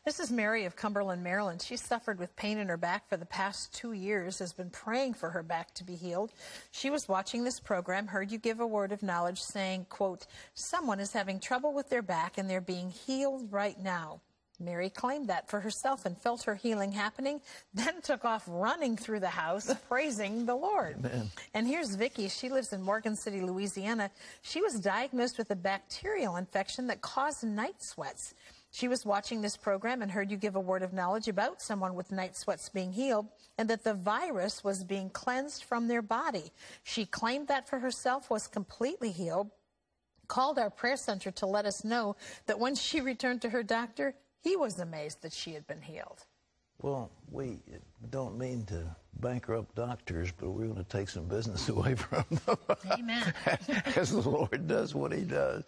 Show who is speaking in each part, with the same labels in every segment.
Speaker 1: This is Mary of Cumberland, Maryland. She suffered with pain in her back for the past 2 years, has been praying for her back to be healed. She was watching this program, heard you give a word of knowledge saying, quote, someone is having trouble with their back and they're being healed right now. Mary claimed that for herself and felt her healing happening, then took off running through the house, praising the Lord. Amen. And here's Vicky. She lives in Morgan City, Louisiana. She was diagnosed with a bacterial infection that caused night sweats. She was watching this program and heard you give a word of knowledge about someone with night sweats being healed and that the virus was being cleansed from their body. She claimed that for herself, was completely healed, called our prayer center to let us know that when she returned to her doctor, he was amazed that she had been healed.
Speaker 2: Well, we don't mean to bankrupt doctors, but we're going to take some business away from them.
Speaker 1: Amen.
Speaker 2: As the Lord does what he does.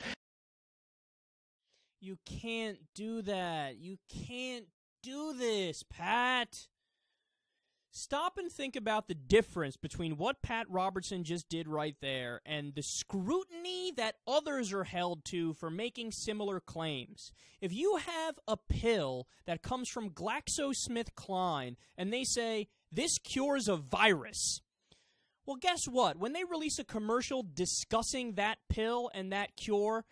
Speaker 3: You can't do that. You can't do this, Pat. Stop and think about the difference between what Pat Robertson just did right there and the scrutiny that others are held to for making similar claims. If you have a pill that comes from GlaxoSmithKline and they say, this cures a virus, well, guess what? When they release a commercial discussing that pill and that cure,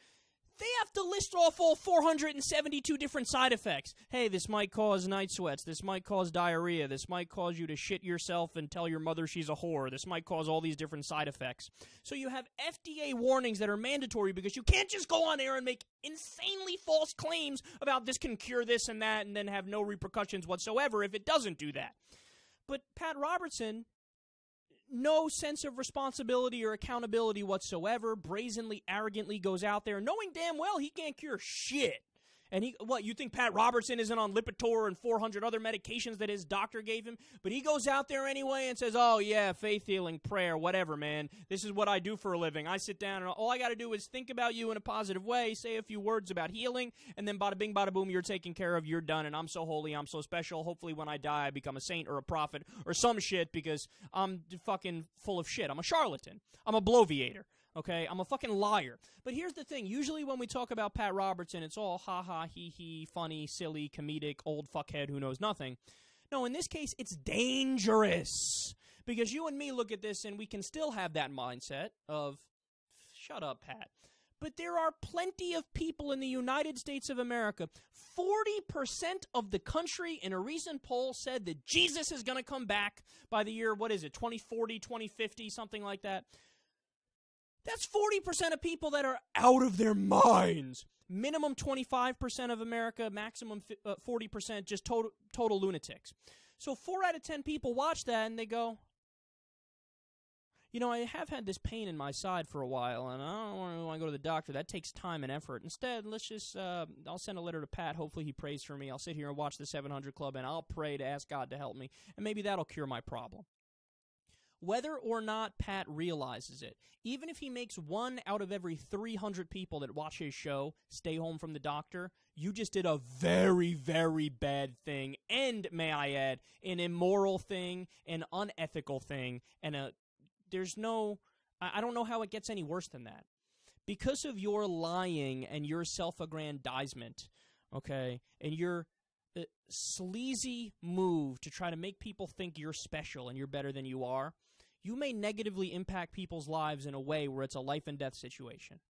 Speaker 3: they have to list off all 472 different side effects. Hey, this might cause night sweats. This might cause diarrhea. This might cause you to shit yourself and tell your mother she's a whore. This might cause all these different side effects. So you have FDA warnings that are mandatory because you can't just go on air and make insanely false claims about this can cure this and that and then have no repercussions whatsoever if it doesn't do that. But Pat Robertson, no sense of responsibility or accountability whatsoever, brazenly, arrogantly goes out there knowing damn well he can't cure shit. And you think Pat Robertson isn't on Lipitor and 400 other medications that his doctor gave him? But he goes out there anyway and says, oh yeah, faith healing, prayer, whatever, man. This is what I do for a living. I sit down and all I got to do is think about you in a positive way, say a few words about healing, and then bada bing, bada boom, you're taken care of, you're done, and I'm so holy, I'm so special. Hopefully when I die, I become a saint or a prophet or some shit because I'm fucking full of shit. I'm a charlatan. I'm a bloviator. Okay, I'm a fucking liar. But here's the thing. Usually when we talk about Pat Robertson, it's all ha-ha, he-he, funny, silly, comedic, old fuckhead who knows nothing. No, in this case, it's dangerous. Because you and me look at this and we can still have that mindset of, shut up, Pat. But there are plenty of people in the United States of America. 40% of the country in a recent poll said that Jesus is going to come back by the year, 2040, 2050, something like that. That's 40% of people that are out of their minds. Minimum 25% of America, maximum 40% just total lunatics. So 4 out of 10 people watch that and they go, I have had this pain in my side for a while and I don't want to go to the doctor. That takes time and effort. Instead, let's just, I'll send a letter to Pat. Hopefully he prays for me. I'll sit here and watch the 700 Club and I'll pray to ask God to help me. And maybe that'll cure my problem. Whether or not Pat realizes it, even if he makes 1 out of every 300 people that watch his show stay home from the doctor, you just did a very, very bad thing, and, may I add, an immoral thing, an unethical thing, and I don't know how it gets any worse than that. Because of your lying and your self-aggrandizement, okay, and your sleazy move to try to make people think you're special and you're better than you are, you may negatively impact people's lives in a way where it's a life and death situation.